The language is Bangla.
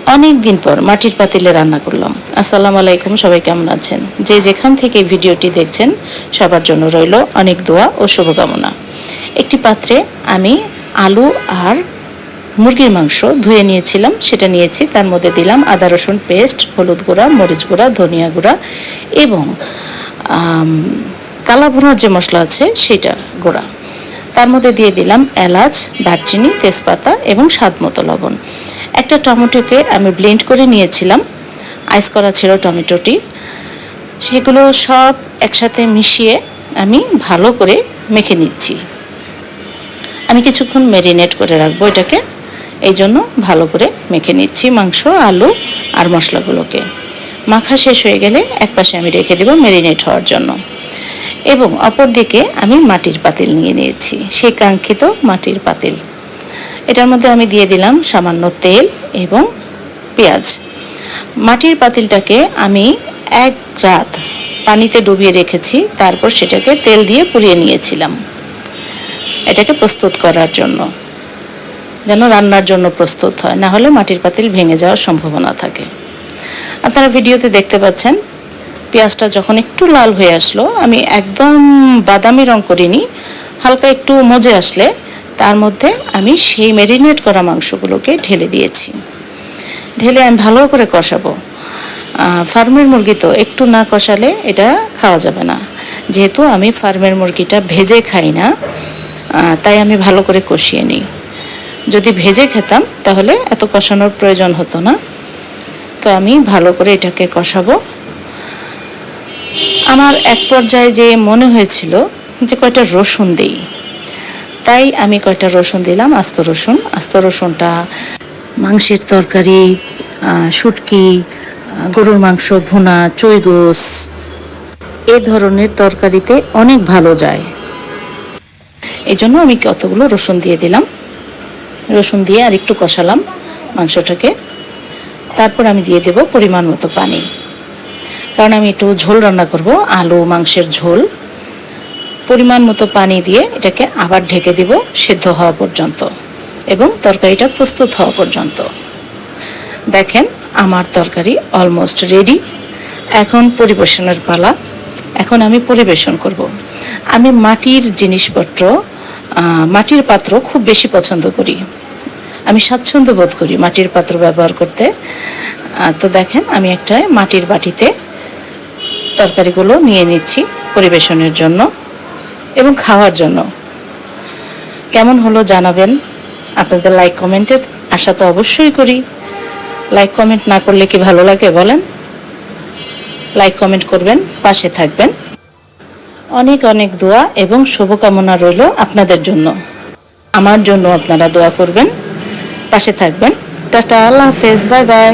অনেক দিন পর মাটির পাতিলে রান্না করলাম। আসসালামু আলাইকুম, সবাই কেমন আছেন? যে যেখান থেকে ভিডিওটি দেখছেন সবার জন্য রইল অনেক দোয়া ও শুভকামনা। একটি পাত্রে আমি আলু আর মুরগির মাংস ধুয়ে নিয়েছিলাম, সেটা নিয়েছি। তার মধ্যে দিলাম আদা রসুন পেস্ট, হলুদ গুঁড়া, মরিচ গুঁড়া, ধনিয়া গুঁড়া এবং কালা ভুনার যে মশলা আছে সেটা গুঁড়া। তার মধ্যে দিয়ে দিলাম এলাচ, দারচিনি, তেজপাতা এবং স্বাদ মতো লবণ। একটা টমেটোকে আমি ব্লেন্ড করে নিয়েছিলাম, আইস করা ছিল টমেটোটি। সেগুলো সব একসাথে মিশিয়ে আমি ভালো করে মেখে নিচ্ছি। আমি কিছুক্ষণ ম্যারিনেট করে রাখবো এটাকে, এই জন্য ভালো করে মেখে নিচ্ছি মাংস, আলু আর মশলাগুলোকে। মাখা শেষ হয়ে গেলে একপাশে আমি রেখে দেবো ম্যারিনেট হওয়ার জন্য। এবং অপর দিকে আমি মাটির পাতিল নিয়ে নিয়েছি, সেই কাঙ্ক্ষিত মাটির পাতিল। এটার মধ্যে আমি দিয়ে দিলাম সামান্য তেল এবং পেঁয়াজ। মাটির পাতিলটাকে আমি এক রাত পানিতে ডুবিয়ে রেখেছি, তারপর সেটাকে তেল দিয়ে পুড়িয়ে নিয়েছিলাম এটাকে প্রস্তুত করার জন্য, যেন রান্নার জন্য প্রস্তুত হয়, না হলে মাটির পাতিল ভেঙে যাওয়ার সম্ভাবনা থাকে। আপনারা ভিডিওতে দেখতে পাচ্ছেন পেঁয়াজটা যখন একটু লাল হয়ে আসলো, আমি একদম বাদামি রং করিনি, হালকা একটু মজে আসলে তার মধ্যে আমি সেই ম্যারিনেট করা মাংসগুলোকে ঢেলে দিয়েছি। ঢেলে আমি ভালো করে কষাবো। ফার্মের মুরগি তো একটু না কষালে এটা খাওয়া যাবে না। যেহেতু আমি ফার্মের মুরগিটা ভেজে খাই না, তাই আমি ভালো করে কষিয়ে নিই। যদি ভেজে খেতাম তাহলে এত কষানোর প্রয়োজন হতো না। তো আমি ভালো করে এটাকে কষাবো। আমার এক পর্যায়ে যে মনে হয়েছিল যে কয়টা রসুন দেই, তাই আমি কয়টা রসুন দিলাম, আস্ত রসুন। আস্ত রসুনটা মাংসের তরকারি, শুটকি, গরুর মাংস ভুনা, চই গোস, এই ধরনের তরকারিতে অনেক ভালো যায়। এই জন্য আমি কতগুলো রসুন দিয়ে দিলাম। রসুন দিয়ে আর একটু কষালাম মাংসটাকে। তারপর আমি দিয়ে দেব পরিমাণ মতো পানি, কারণ আমি একটু ঝোল রান্না করব, আলু মাংসের ঝোল। পরিমাণ মতো পানি দিয়ে এটাকে আবার ঢেকে দিব সেদ্ধ হওয়া পর্যন্ত এবং তরকারিটা প্রস্তুত হওয়া পর্যন্ত। দেখেন আমার তরকারি অলমোস্ট রেডি। এখন পরিবেশনের পালা। এখন আমি পরিবেশন করব। আমি মাটির জিনিসপত্র, মাটির পাত্র খুব বেশি পছন্দ করি। আমি স্বাচ্ছন্দ্য বোধ করি মাটির পাত্র ব্যবহার করতে। তো দেখেন আমি একটা মাটির বাটিতে তরকারিগুলো নিয়ে নিচ্ছি পরিবেশনের জন্য এবং খাওয়ার জন্য। কেমন হলো জানাবেন। আপনাদের লাইক কমেন্টের আশা তো অবশ্যই করি। লাইক কমেন্ট না করলে কি ভালো লাগে বলেন? লাইক কমেন্ট করবেন, পাশে থাকবেন। অনেক অনেক দোয়া এবং শুভকামনা রইল আপনাদের জন্য। আমার জন্য আপনারা দোয়া করবেন, পাশে থাকবেন। টাটা, আল্লাহ হাফেজ, বাই বাই।